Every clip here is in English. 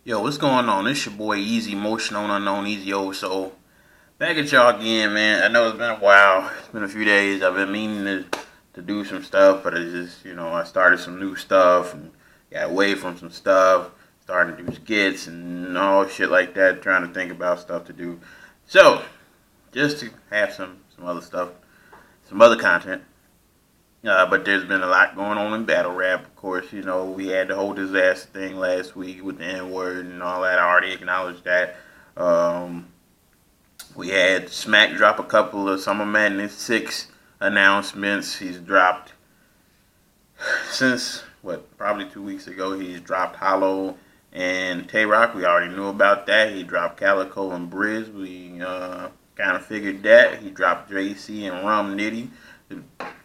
Yo, what's going on? It's your boy Easy Motion on Unknown Easy Old Soul. Back at y'all again, man. I know it's been a while. It's been a few days. I've been meaning to do some stuff, but it's just, I started some new stuff and got away from some stuff. Starting to do skits and all shit like that, trying to think about stuff to do. So, just to have some other stuff, some other content. But there's been a lot going on in battle rap. Of course, we had the whole disaster thing last week with the N-word and all that. I already acknowledged that. Um, we had Smack drop a couple of Summer Madness 6 announcements. He's dropped, since, probably 2 weeks ago, he's dropped Hollow and Tay-Rock. We already knew about that. He dropped Calico and Briz. We kind of figured that. He dropped JC and Rum Nitty.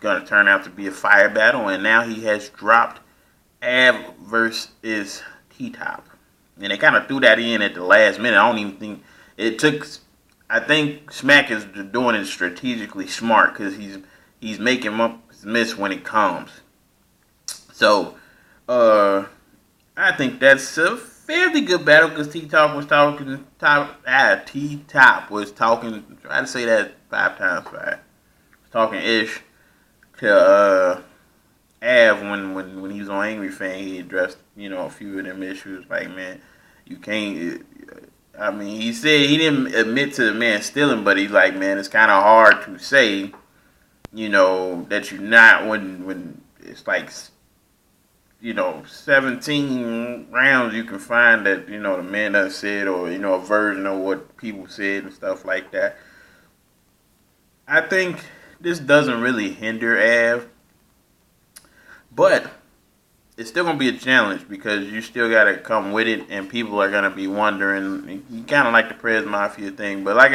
Going to turn out to be a fire battle, and now he has dropped Ave versus T-Top, and they kind of threw that in at the last minute. I don't even think it took. I think Smack is doing it strategically smart because he's making up his miss when it comes. So, I think that's a fairly good battle because T-Top was talking. T-Top was talking. Try to say that 5 times fast. Talking ish to Av when he was on Angry Fan. He addressed a few of them issues. Like, man, you can't. I mean, he said he didn't admit to the man stealing, but he's like, man, it's kind of hard to say, that you're not when it's like 17 rounds you can find that the man done said, or a version of what people said and stuff like that. I think this doesn't really hinder Av, but it's still going to be a challenge because you still got to come with it, and people are going to be wondering. You kind of like the Prez Mafia thing, but like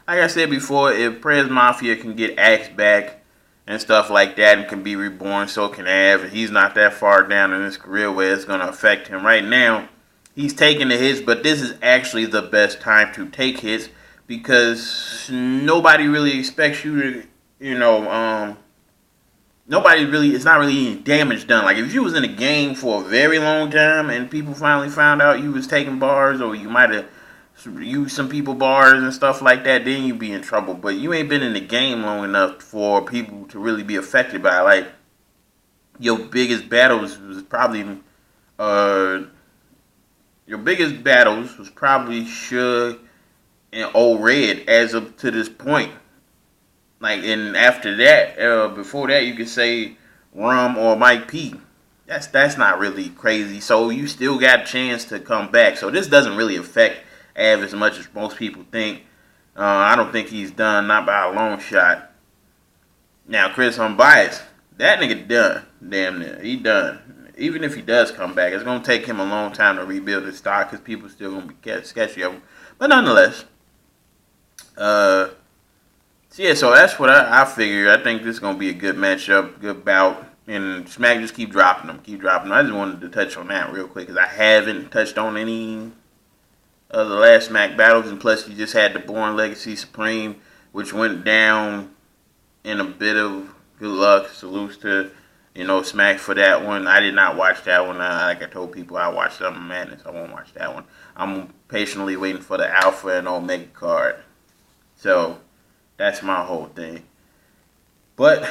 I said before, if Prez Mafia can get axed back and stuff like that and can be reborn, so can Av. And he's not that far down in his career where it's going to affect him. Right now, he's taking the hits, but this is actually the best time to take hits because nobody really expects you to. Nobody really, it's not really any damage done. Like, if you was in the game for a very long time and people finally found out you was taking bars, or you might have used some people bars and stuff like that, then you'd be in trouble. But you ain't been in the game long enough for people to really be affected by it. Like, your biggest battles was probably, Qiuck and Old Red as of to this point. Like, and after that, before that, you could say Rum or Mike P. That's not really crazy. So you still got a chance to come back. So this doesn't really affect Av as much as most people think. I don't think he's done, not by a long shot. Now, Chris Unbiased, that nigga done, damn near. He done. Even if he does come back, it's going to take him a long time to rebuild his stock because people still going to be sketchy of him. But nonetheless, so that's what I figured. I think this is going to be a good matchup, good bout. And Smack just keep dropping them. I just wanted to touch on that real quick because I haven't touched on any of the last Smack battles. And plus, you just had the Born Legacy Supreme, which went down in a bit of good luck. Salutes to, Smack for that one. I did not watch that one. Like I told people, I watched Summer Madness. I won't watch that one. I'm patiently waiting for the Alpha and Omega card. So that's my whole thing. But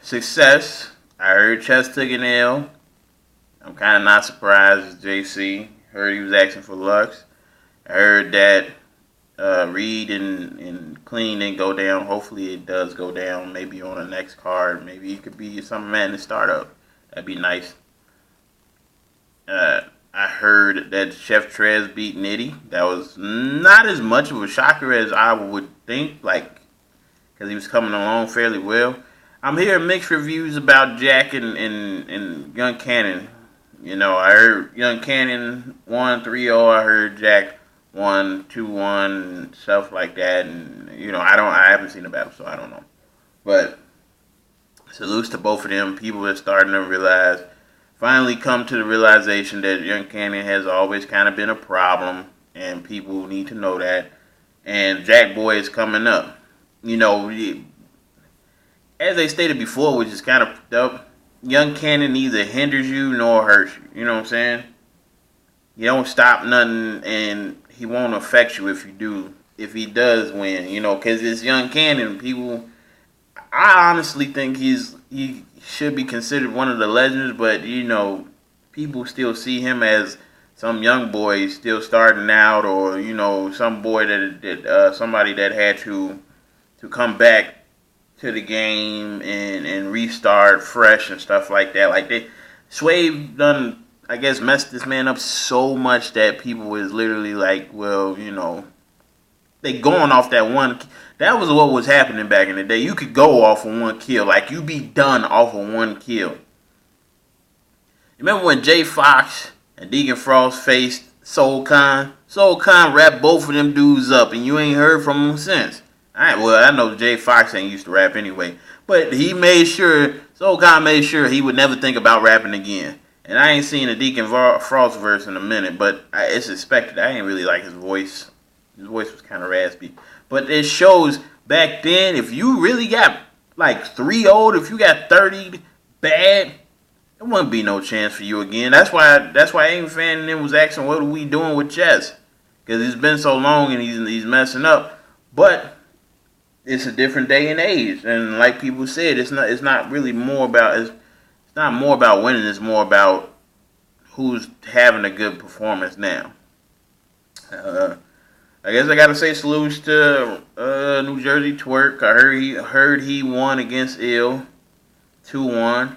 success. I heard Chess took an L. I'm kind of not surprised. JC heard he was asking for Lux. I heard that Reed and Clean didn't go down. Hopefully it does go down. Maybe on the next card. Maybe it could be some Madness startup. That'd be nice. I heard that Chef Trez beat Nitty. That was not as much of a shocker as I would think. Because he was coming along fairly well. I'm hearing mixed reviews about Jack and Young Cannon. I heard Young Cannon won 3-0. I heard Jack won 2-1 and stuff like that. And I haven't seen the battle, so I don't know. But salutes to both of them. People are starting to finally come to the realization that Young Cannon has always kind of been a problem, and people need to know that. And Jack Boy is coming up. As they stated before, which is kind of dope, Young Cannon neither hinders you nor hurts you. You know what I'm saying? You don't stop nothing, and he won't affect you if you do. If he does win, because it's young Cannon. People, I honestly think he should be considered one of the legends, but people still see him as some young boy still starting out, or some boy that somebody that had to come back to the game and restart fresh and stuff like that. Like Sway done, I guess, messed this man up so much that people was literally like, well, they going off that one. That was what was happening back in the day. You could go off of one kill, like you be done off of one kill. Remember when Jay Fox and Deacon Frost faced Soul Khan? Soul Khan wrapped both of them dudes up, and you ain't heard from them since. Well, I know Jay Fox ain't used to rap anyway, but he made sure, Soul Khan made sure he would never think about rapping again. And I ain't seen a Deacon Frost verse in a minute, but it's expected. I ain't really like his voice. His voice was kind of raspy. But it shows back then, if you really got like 3 old, if you got 30 bad, there wouldn't be no chance for you again. That's why Aim Fan and them was asking, what are we doing with Chess? Because it's been so long and he's messing up. But it's a different day and age, and like people said, it's not really more about it's not more about winning. It's more about who's having a good performance now. I guess I gotta say salutes to New Jersey Twerk. I heard he won against Ill 2-1.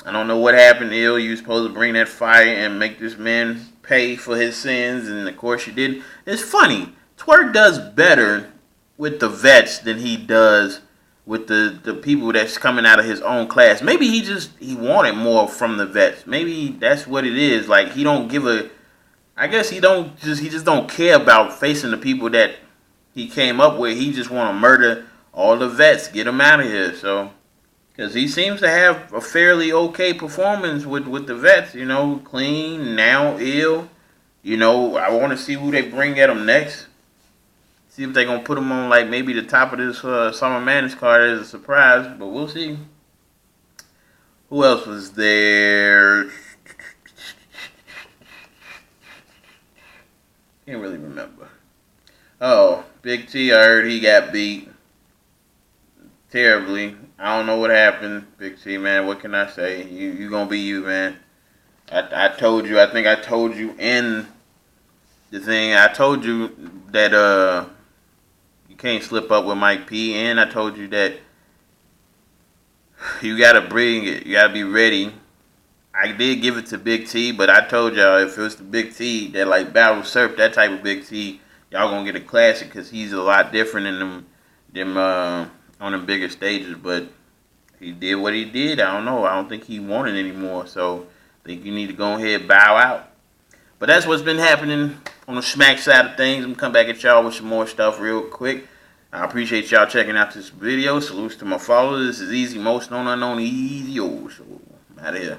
I don't know what happened, Ill. You supposed to bring that fire and make this man pay for his sins, and of course you did. It's funny. Twerk does better with the vets than he does with the people that's coming out of his own class. Maybe he wanted more from the vets. Maybe that's what it is. Like he don't give a. I guess he just don't care about facing the people that he came up with. He just want to murder all the vets, get them out of here. So, because he seems to have a fairly okay performance with the vets. Clean, now Ill. I want to see who they bring at him next. See if they're going to put him on, like, maybe the top of this Summer Madness card as a surprise. But we'll see. Who else was there? Can't really remember. Oh, Big T, I heard he got beat terribly. I don't know what happened. Big T, man, what can I say? You going to be you, man. I told you, I think I told you in the thing, I told you that, can't slip up with Mike P, and I told you that you gotta bring it. You gotta be ready. I did give it to Big T, but I told y'all if it was the Big T that like Battle Surf, that type of Big T, y'all gonna get a classic because he's a lot different than them on them bigger stages. But he did what he did. I don't know. I don't think he wanted anymore. So I think you need to go ahead and bow out. But that's what's been happening on the Smack side of things. I'm going to come back at y'all with some more stuff real quick. I appreciate y'all checking out this video. Salutes to my followers. This is Easy, most known unknown EZ'er. So I'm out of here.